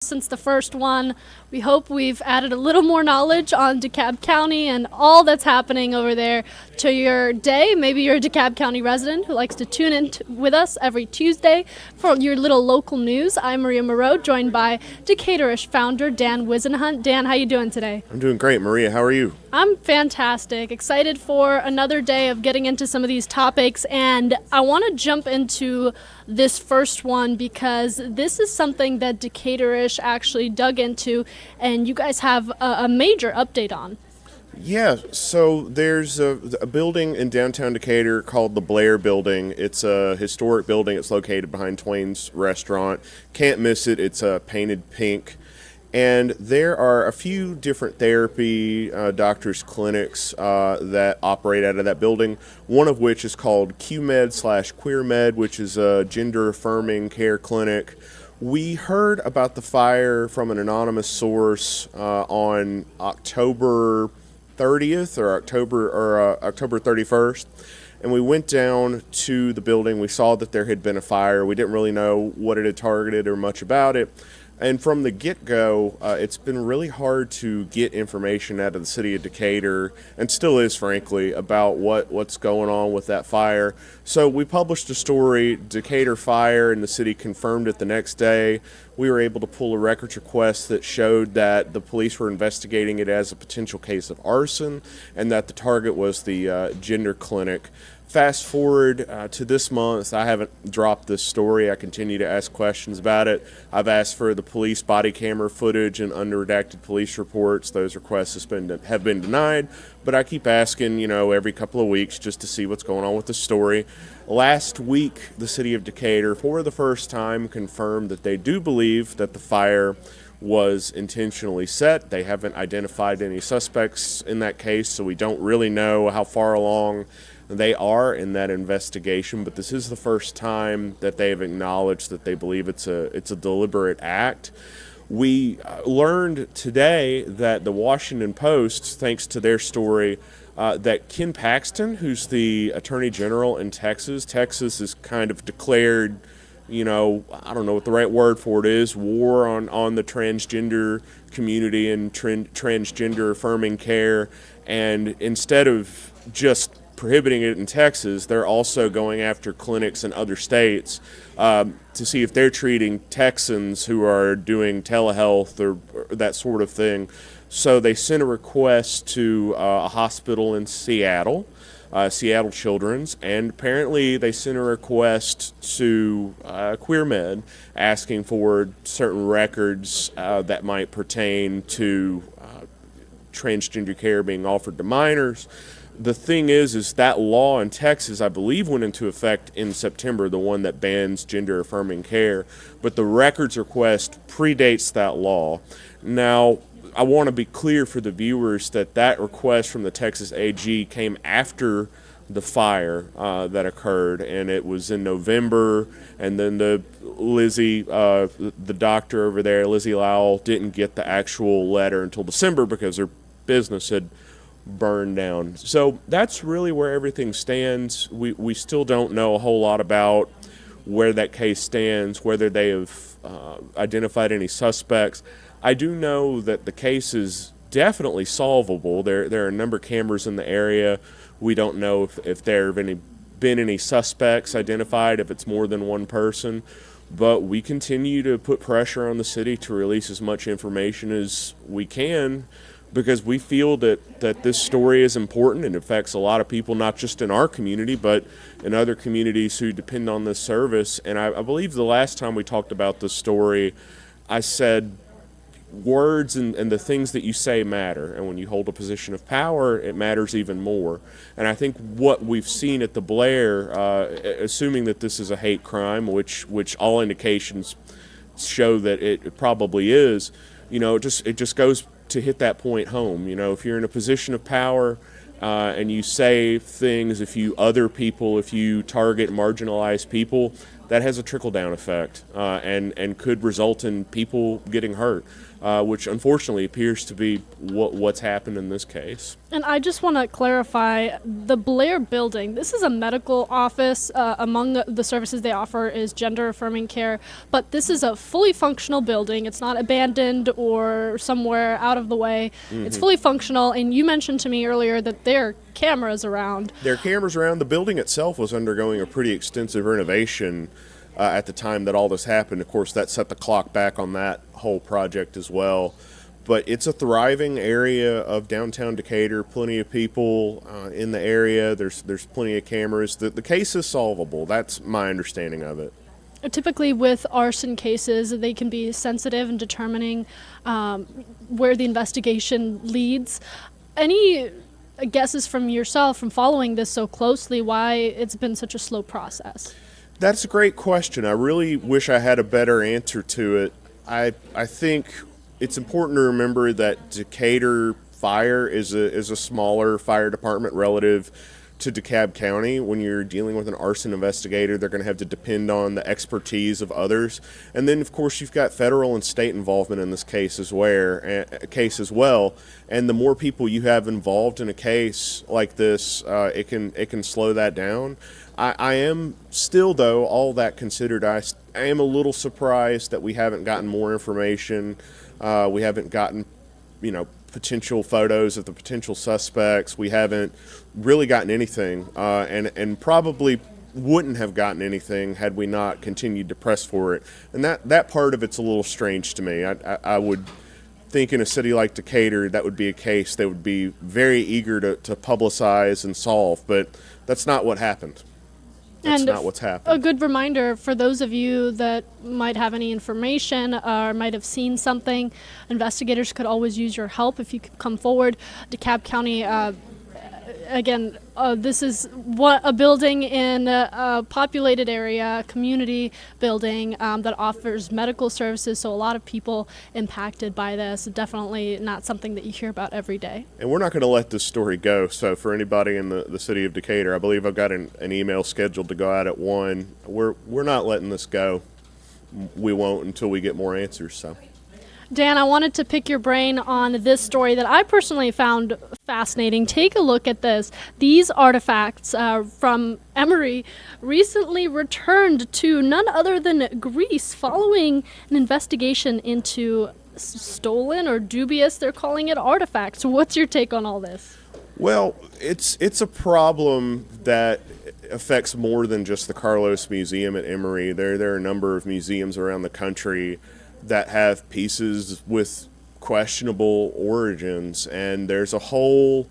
Since the first one. We hope we've added a little more knowledge on DeKalb County and all that's happening over there to your day. Maybe you're a DeKalb County resident who likes to tune in with us every Tuesday for your little local news. I'm Maria Moreau, joined by Decaturish founder Dan Wisenhunt. Dan, how you doing today? I'm doing great. Maria, how are you? I'm fantastic. Excited for another day of getting into some of these topics, and I want to jump into this first one because this is something that Decaturish actually dug into, and you guys have a major update on. Yeah, so there's a building in downtown Decatur called the Blair Building. It's a historic building. It's located behind Twain's Restaurant. Can't miss it. It's painted pink. And there are a few different therapy doctors' clinics that operate out of that building, one of which is called QMed/QueerMed, which is a gender-affirming care clinic. We heard about the fire from an anonymous source on October 30th or October 31st. And we went down to the building. We saw that there had been a fire. We didn't really know what it had targeted or much about it. And from the get-go, it's been really hard to get information out of the city of Decatur, and still is, frankly, about what's going on with that fire. So we published a story, Decatur fire, and the city confirmed it the next day. We were able to pull a records request that showed that the police were investigating it as a potential case of arson, and that the target was the gender clinic. Fast forward to this month, I haven't dropped this story. I continue to ask questions about it. I've asked for the police body camera footage and unredacted police reports. Those requests have been denied, but I keep asking, every couple of weeks just to see what's going on with the story. Last week, the city of Decatur, for the first time, confirmed that they do believe that the fire was intentionally set. They haven't identified any suspects in that case, so we don't really know how far along they are in that investigation, but this is the first time that they have acknowledged that they believe it's a deliberate act. We learned today that the Washington Post, thanks to their story, that Ken Paxton, who's the Attorney General in Texas has kind of declared, I don't know what the right word for it is, war on the transgender community and transgender affirming care. And instead of just prohibiting it in Texas, they're also going after clinics in other states to see if they're treating Texans who are doing telehealth or that sort of thing. So they sent a request to a hospital in Seattle, Seattle Children's, and apparently they sent a request to QueerMed asking for certain records that might pertain to transgender care being offered to minors. The thing is that law in Texas, I believe, went into effect in September, the one that bans gender-affirming care, but the records request predates that law. Now, I want to be clear for the viewers that request from the Texas AG came after the fire that occurred, and it was in November, and then the doctor over there, Lizzie Lowell, didn't get the actual letter until December because her business had burned down. So that's really where everything stands. We still don't know a whole lot about where that case stands, whether they have identified any suspects. I do know that the case is definitely solvable. There are a number of cameras in the area. We don't know if there have been any suspects identified, if it's more than one person. But we continue to put pressure on the city to release as much information as we can, because we feel that this story is important and affects a lot of people, not just in our community, but in other communities who depend on this service. And I believe the last time we talked about this story, I said words and the things that you say matter. And when you hold a position of power, it matters even more. And I think what we've seen at the Blair, assuming that this is a hate crime, which all indications show that it probably is, it just goes to hit that point home. If you're in a position of power and you say things, if you target marginalized people, that has a trickle-down effect and could result in people getting hurt, which unfortunately appears to be what's happened in this case. And I just want to clarify, the Blair building, this is a medical office. Among the services they offer is gender-affirming care, but this is a fully functional building. It's not abandoned or somewhere out of the way. It's fully functional, and you mentioned to me earlier that there are cameras around. There are cameras around. The building itself was undergoing a pretty extensive renovation at the time that all this happened. Of course, that set the clock back on that whole project as well. But it's a thriving area of downtown Decatur. Plenty of people in the area. There's plenty of cameras. The case is solvable. That's my understanding of it. Typically with arson cases, they can be sensitive in determining where the investigation leads. Any guesses from yourself, from following this so closely, why it's been such a slow process? That's a great question. I really wish I had a better answer to it. I think it's important to remember that Decatur Fire is a smaller fire department relative to DeKalb County. When you're dealing with an arson investigator, they're going to have to depend on the expertise of others. And then, of course, you've got federal and state involvement in this case as well. And the more people you have involved in a case like this, it can slow that down. I am still, though, all that considered, I am a little surprised that we haven't gotten more information. We haven't gotten, potential photos of the potential suspects. We haven't really gotten anything, and probably wouldn't have gotten anything had we not continued to press for it. And that part of it's a little strange to me. I would think in a city like Decatur that would be a case they would be very eager to publicize and solve, but that's not what happened. That's not what's happened. A good reminder for those of you that might have any information or might have seen something, investigators could always use your help if you could come forward. DeKalb County, again, this is a building in a populated area, community building that offers medical services, so a lot of people impacted by this. Definitely not something that you hear about every day. And we're not going to let this story go, so for anybody in the city of Decatur, I believe I've got an email scheduled to go out at 1. We're not letting this go. We won't until we get more answers, so. Dan, I wanted to pick your brain on this story that I personally found fascinating. Take a look at this. These artifacts from Emory recently returned to none other than Greece following an investigation into stolen or dubious, they're calling it, artifacts. What's your take on all this? Well, it's a problem that affects more than just the Carlos Museum at Emory. There are a number of museums around the country that have pieces with questionable origins, and there's a whole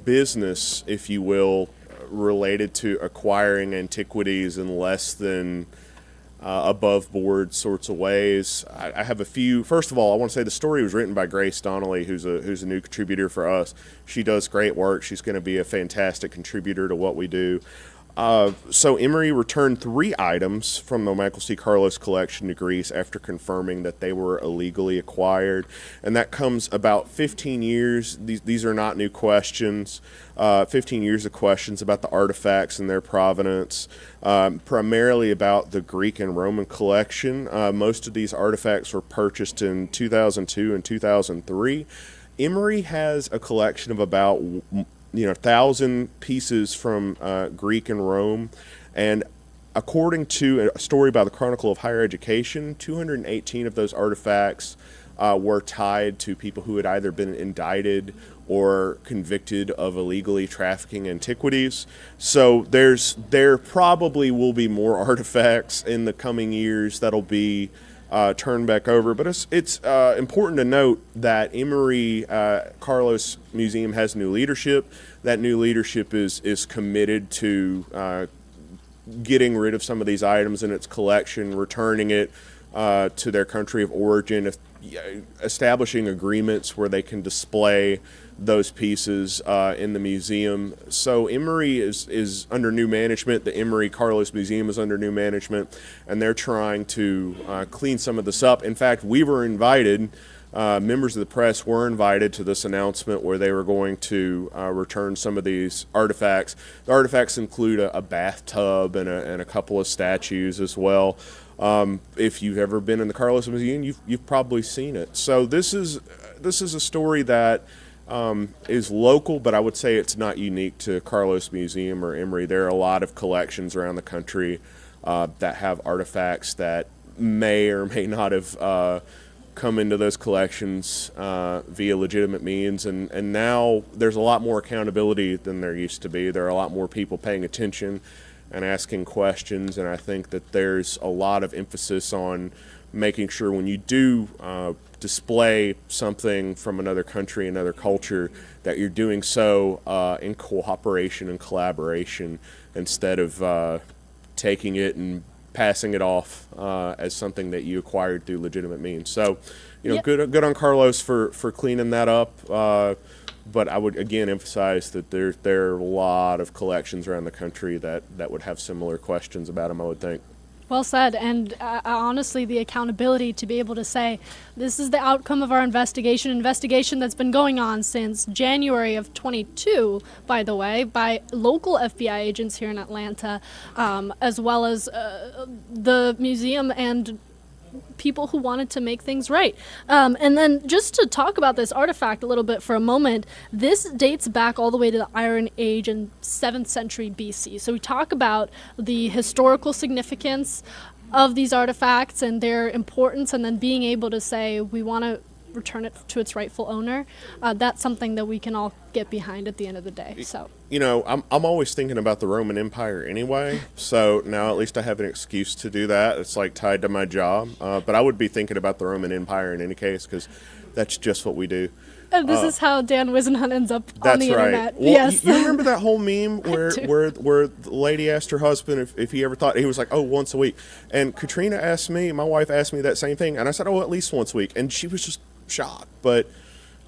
business, if you will, related to acquiring antiquities in less than above board sorts of ways. I have a few. First of all, I want to say the story was written by Grace Donnelly, who's a new contributor for us. She does great work. She's going to be a fantastic contributor to what we do. So Emory returned 3 items from the Michael C. Carlos collection to Greece after confirming that they were illegally acquired. And that comes about 15 years. These are not new questions. 15 years of questions about the artifacts and their provenance, primarily about the Greek and Roman collection. Most of these artifacts were purchased in 2002 and 2003. Emory has a collection of about 1,000 pieces from Greek and Rome, and according to a story by the Chronicle of Higher Education, 218 of those artifacts were tied to people who had either been indicted or convicted of illegally trafficking antiquities. So there probably will be more artifacts in the coming years that'll be turned back over. But it's important to note that Emory Carlos Museum has new leadership. That new leadership is committed to getting rid of some of these items in its collection, returning it to their country of origin, establishing agreements where they can display those pieces in the museum. So Emory is under new management. The Emory Carlos Museum is under new management, and they're trying to clean some of this up. In fact, we were invited members of the press were invited to this announcement where they were going to return some of these artifacts. The artifacts include a bathtub and a couple of statues as well. If you've ever been in the Carlos Museum, you've probably seen it. So this is a story that is local, but I would say it's not unique to Carlos Museum or Emory. There are a lot of collections around the country that have artifacts that may or may not have come into those collections via legitimate means, and now there's a lot more accountability than there used to be. There are a lot more people paying attention and asking questions, and I think that there's a lot of emphasis on making sure when you do display something from another country, another culture, that you're doing so in cooperation and collaboration instead of taking it and passing it off as something that you acquired through legitimate means. So, Yep. good on Carlos for cleaning that up. But I would again emphasize that there are a lot of collections around the country that would have similar questions about them, I would think. Well said, and honestly, the accountability to be able to say, this is the outcome of our investigation that's been going on since January of 22, by the way, by local FBI agents here in Atlanta, as well as the museum and people who wanted to make things right. And then just to talk about this artifact a little bit for a moment, this dates back all the way to the Iron Age in 7th century BC. So we talk about the historical significance of these artifacts and their importance, and then being able to say we want to return it to its rightful owner. That's something that we can all get behind at the end of the day. So, I'm always thinking about the Roman Empire anyway, so now at least I have an excuse to do that. It's like tied to my job, but I would be thinking about the Roman Empire in any case because that's just what we do. And this is how Dan Wisenhunt ends up on That's the right. internet. Well, Yes. you remember that whole meme where do. where the lady asked her husband if he ever thought, he was like, oh, once a week. And Katrina asked me, my wife asked me that same thing, and I said, oh, at least once a week. And she was just shocked. But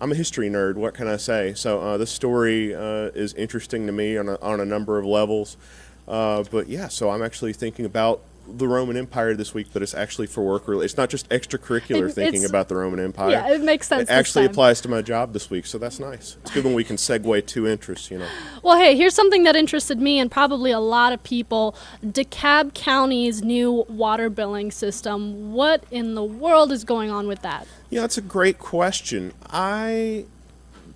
I'm a history nerd. What can I say? So this story is interesting to me on a number of levels. But yeah, so I'm actually thinking about the Roman Empire this week, but it's actually for work. It's not just extracurricular thinking about the Roman Empire. Yeah, it makes sense. It actually applies to my job this week, so that's nice. It's good when we can segue two interests, Well, hey, here's something that interested me and probably a lot of people. DeKalb County's new water billing system. What in the world is going on with that? Yeah, that's a great question. I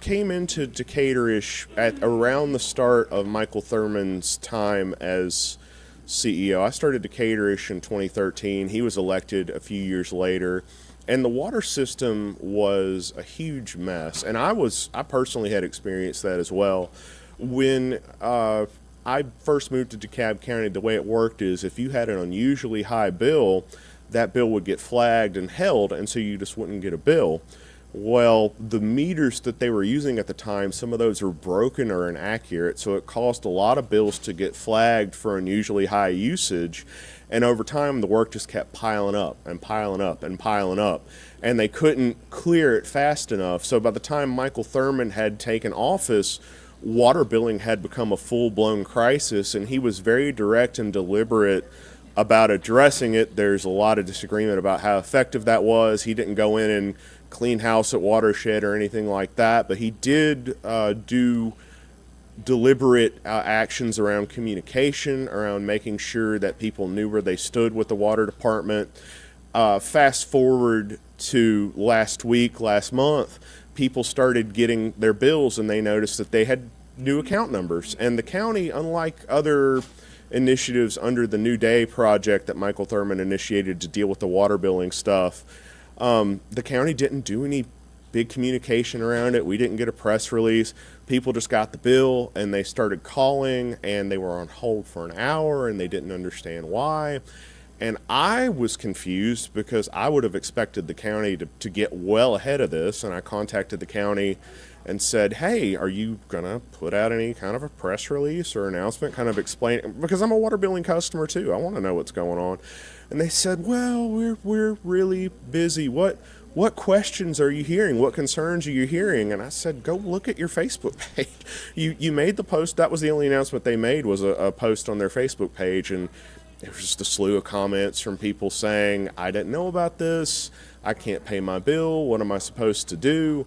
came into Decaturish at around the start of Michael Thurman's time as CEO. I started Decaturish in 2013. He was elected a few years later, and the water system was a huge mess. And I personally had experienced that as well. When I first moved to DeKalb County, the way it worked is if you had an unusually high bill, that bill would get flagged and held, and so you just wouldn't get a bill. Well, the meters that they were using at the time, some of those are broken or inaccurate, so it caused a lot of bills to get flagged for unusually high usage, and over time the work just kept piling up and piling up and piling up, and they couldn't clear it fast enough. So by the time Michael Thurman had taken office, water billing had become a full-blown crisis, and he was very direct and deliberate about addressing it. There's a lot of disagreement about how effective that was. He didn't go in and clean house at Watershed or anything like that, but he did do deliberate actions around communication, around making sure that people knew where they stood with the water department. Fast forward to last month, people started getting their bills and they noticed that they had new account numbers. And the county, unlike other initiatives under the New Day project that Michael Thurman initiated to deal with the water billing stuff, the county didn't do any big communication around it. We didn't get a press release. People just got the bill and they started calling and they were on hold for an hour and they didn't understand why. And I was confused because I would have expected the county to get well ahead of this. And I contacted the county and said, hey, are you going to put out any kind of a press release or announcement kind of explain, because I'm a water billing customer too. I want to know what's going on. And they said, well, we're really busy. What questions are you hearing? What concerns are you hearing? And I said, go look at your Facebook page. You made the post. That was the only announcement they made, was a post on their Facebook page. And there was just a slew of comments from people saying, I didn't know about this. I can't pay my bill. What am I supposed to do?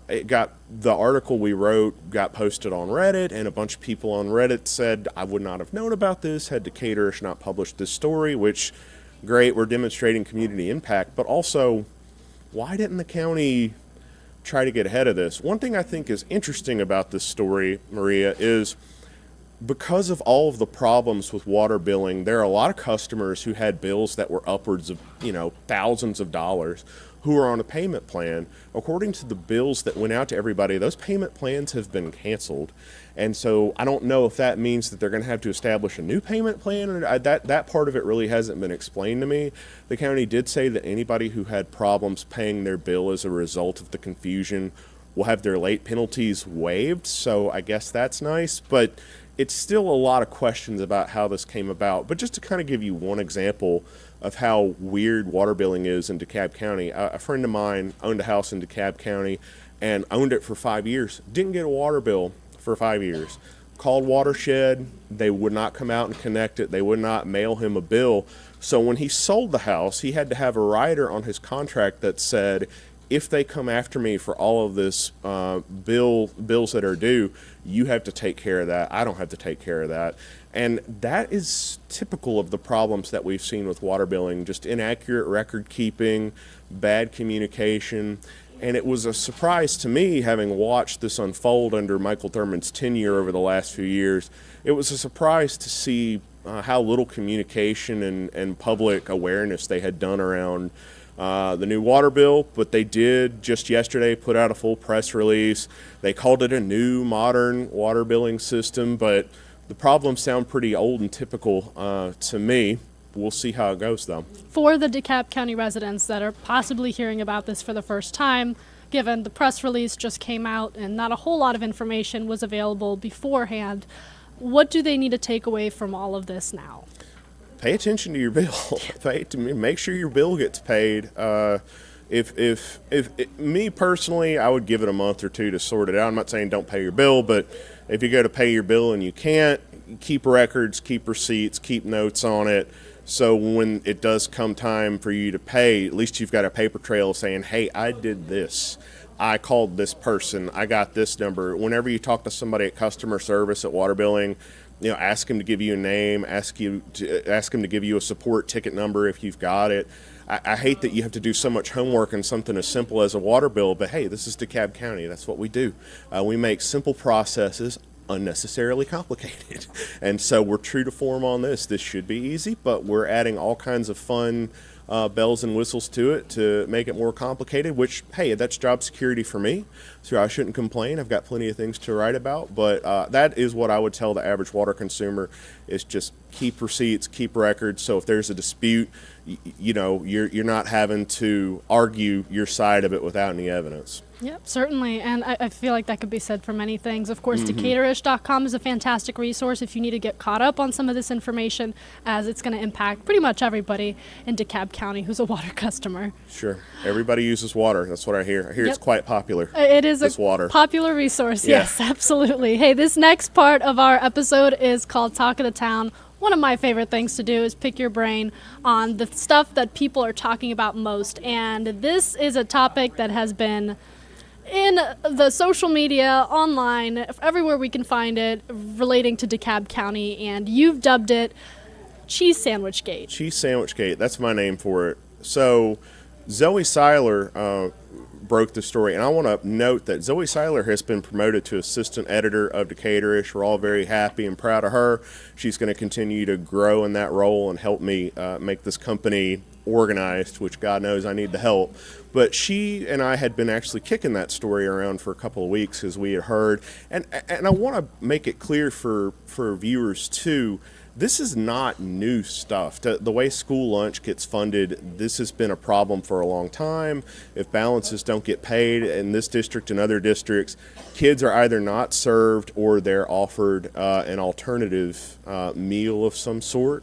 The article we wrote got posted on Reddit, and a bunch of people on Reddit said, I would not have known about this had Decaturish not published this story, which, great, we're demonstrating community impact, but also, why didn't the county try to get ahead of this? One thing I think is interesting about this story, Maria, is because of all of the problems with water billing, there are a lot of customers who had bills that were upwards of, thousands of dollars who are on a payment plan. According to the bills that went out to everybody, those payment plans have been canceled. And so I don't know if that means that they're going to have to establish a new payment plan. Or that part of it really hasn't been explained to me. The county did say that anybody who had problems paying their bill as a result of the confusion will have their late penalties waived. So I guess that's nice. But it's still a lot of questions about how this came about. But just to kind of give you one example of how weird water billing is in DeKalb County, a friend of mine owned a house in DeKalb County and owned it for 5 years, didn't get a water bill for 5 years. Called Watershed, they would not come out and connect it. They would not mail him a bill. So when he sold the house, he had to have a rider on his contract that said, if they come after me for all of this bills that are due, you have to take care of that. I don't have to take care of that. And that is typical of the problems that we've seen with water billing, just inaccurate record keeping, bad communication. And it was a surprise to me, having watched this unfold under Michael Thurman's tenure over the last few years. It was a surprise to see how little communication and public awareness they had done around the new water bill, but they did just yesterday put out a full press release. They called it a new modern water billing system, but the problems sound pretty old and typical to me. We'll see how it goes, though. For the DeKalb County residents that are possibly hearing about this for the first time, given the press release just came out and not a whole lot of information was available beforehand, what do they need to take away from all of this now? Pay attention to your bill. Make sure your bill gets paid. If me personally, I would give it a month or two to sort it out. I'm not saying don't pay your bill, but if you go to pay your bill and you can't, keep records, keep receipts, keep notes on it. So when it does come time for you to pay, at least you've got a paper trail saying, hey, I did this. I called this person. I got this number. Whenever you talk to somebody at customer service at water billing, ask him to give you a name, ask him to give you a support ticket number if you've got it. I hate that you have to do so much homework on something as simple as a water bill, but hey, this is DeKalb County. That's what we do. We make simple processes unnecessarily complicated. And so we're true to form on this. This should be easy, but we're adding all kinds of fun bells and whistles to it to make it more complicated, which, hey, that's job security for me, so I shouldn't complain. I've got plenty of things to write about, but that is what I would tell the average water consumer, is just keep receipts, keep records, so if there's a dispute, you're not having to argue your side of it without any evidence. Yep, certainly, and I feel like that could be said for many things. Of course, Decaturish.com is a fantastic resource if you need to get caught up on some of this information, as it's going to impact pretty much everybody in DeKalb County who's a water customer. Sure. Everybody uses water. That's what I hear. I hear It's quite popular. It is a water. Popular resource, Yeah. Yes, absolutely. Hey, this next part of our episode is called Talk of the Town. One of my favorite things to do is pick your brain on the stuff that people are talking about most, and this is a topic that has been in the social media, online, everywhere we can find it, relating to DeKalb County, and you've dubbed it Cheese Sandwich Gate. Cheese Sandwich Gate, that's my name for it. So Zoe Seiler broke the story, and I want to note that Zoe Seiler has been promoted to assistant editor of Decaturish. We're all very happy and proud of her. She's going to continue to grow in that role and help me make this company organized, which God knows I need the help. But she and I had been actually kicking that story around for a couple of weeks, as we had heard. And I want to make it clear for viewers too, this is not new stuff. The way school lunch gets funded, this has been a problem for a long time. If balances don't get paid in this district and other districts, kids are either not served or they're offered an alternative meal of some sort.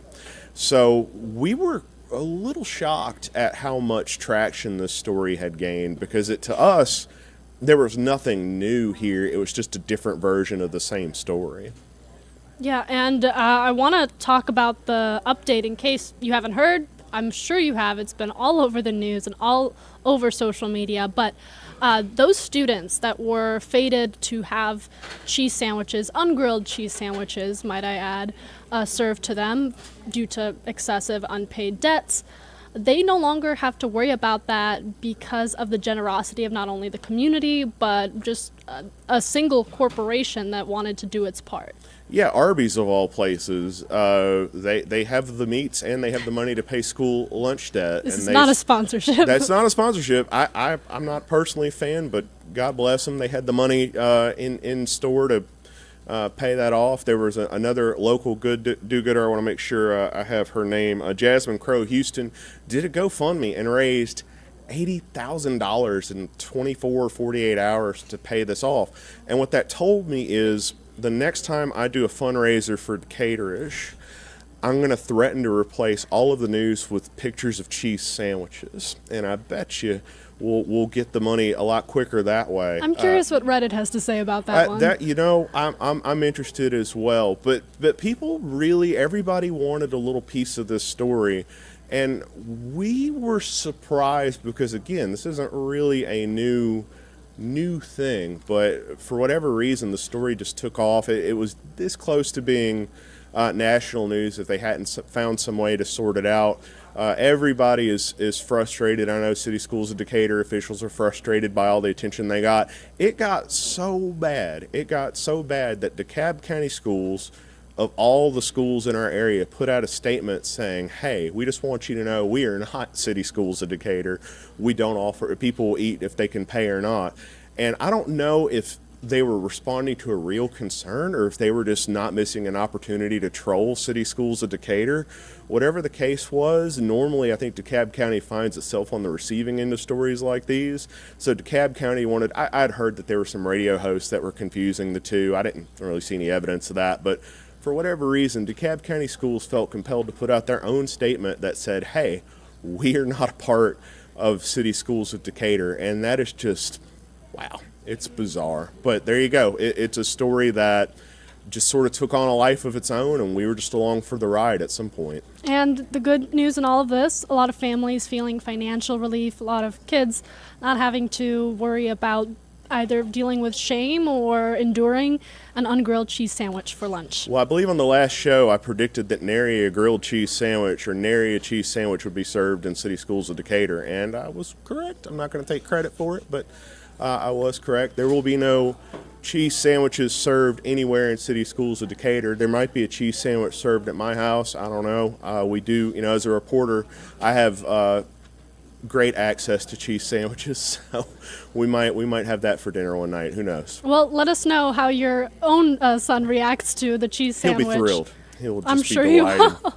So we were a little shocked at how much traction this story had gained, because to us, there was nothing new here. It was just a different version of the same story. Yeah, and I want to talk about the update in case you haven't heard. I'm sure you have. It's been all over the news and all over social media. But those students that were fated to have cheese sandwiches, ungrilled cheese sandwiches, might I add, served to them due to excessive unpaid debts, they no longer have to worry about that because of the generosity of not only the community, but just a single corporation that wanted to do its part. Yeah, Arby's of all places, they have the meats and they have the money to pay school lunch debt. This is not a sponsorship. That's not a sponsorship. I'm not personally a fan, but God bless them. They had the money in store to pay that off. There was another local good do-gooder. I want to make sure I have her name. Jasmine Crow Houston did a GoFundMe and raised $80,000 in 24 or 48 hours to pay this off. And what that told me is the next time I do a fundraiser for Decaturish, I'm going to threaten to replace all of the news with pictures of cheese sandwiches. And I bet you we'll get the money a lot quicker that way. I'm curious what Reddit has to say about that one. I'm interested as well. But people really, everybody wanted a little piece of this story. And we were surprised because, again, this isn't really a new thing, but for whatever reason, the story just took off. It was this close to being national news if they hadn't found some way to sort it out. Everybody is frustrated. I know City Schools of Decatur officials are frustrated by all the attention they got. It got so bad that DeKalb County Schools, of all the schools in our area, put out a statement saying, hey, we just want you to know we are not City Schools of Decatur. We don't offer, people will eat if they can pay or not. And I don't know if they were responding to a real concern or if they were just not missing an opportunity to troll City Schools of Decatur. Whatever the case was, normally I think DeKalb County finds itself on the receiving end of stories like these. So DeKalb County I'd heard that there were some radio hosts that were confusing the two. I didn't really see any evidence of that, but for whatever reason, DeKalb County Schools felt compelled to put out their own statement that said, hey, we are not a part of City Schools of Decatur. And that is just, wow, it's bizarre. But there you go. It's a story that just sort of took on a life of its own, and we were just along for the ride at some point. And the good news in all of this, a lot of families feeling financial relief, a lot of kids not having to worry about either dealing with shame or enduring an ungrilled cheese sandwich for lunch. Well, I believe on the last show I predicted that nary a grilled cheese sandwich or nary a cheese sandwich would be served in City Schools of Decatur, and I was correct. I'm not going to take credit for it, but I was correct. There will be no cheese sandwiches served anywhere in City Schools of Decatur. There might be a cheese sandwich served at my house. I don't know. We do, as a reporter, I have great access to cheese sandwiches, so we might have that for dinner one night. Who knows? Well, let us know how your own son reacts to the cheese sandwich. He'll be thrilled. He'll just I'm be sure delighted. he will.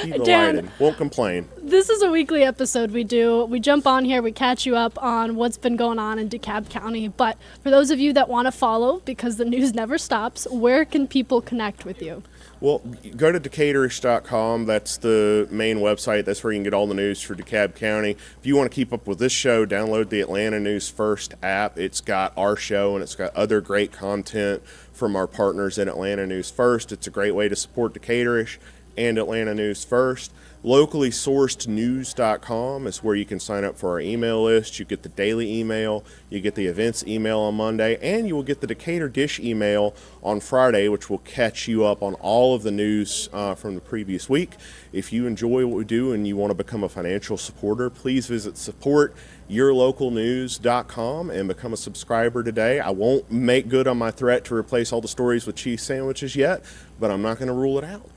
Be delighted. Won't complain. This is a weekly episode we do. We jump on here, we catch you up on what's been going on in DeKalb County. But for those of you that want to follow, because the news never stops, where can people connect with you? Well, go to Decaturish.com. That's the main website. That's where you can get all the news for DeKalb County. If you want to keep up with this show, download the Atlanta News First app. It's got our show and it's got other great content from our partners in Atlanta News First. It's a great way to support Decaturish and Atlanta News First. Locally sourced news.com is where you can sign up for our email list. You get the daily email, you get the events email on Monday, and you will get the Decatur Dish email on Friday, which will catch you up on all of the news from the previous week. If you enjoy what we do and you want to become a financial supporter, please visit supportyourlocalnews.com and become a subscriber today. I won't make good on my threat to replace all the stories with cheese sandwiches yet, but I'm not going to rule it out.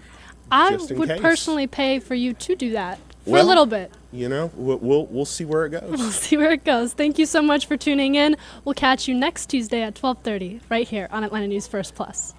I would personally pay for you to do that for a little bit. We'll see where it goes. We'll see where it goes. Thank you so much for tuning in. We'll catch you next Tuesday at 12:30 right here on Atlanta News First Plus.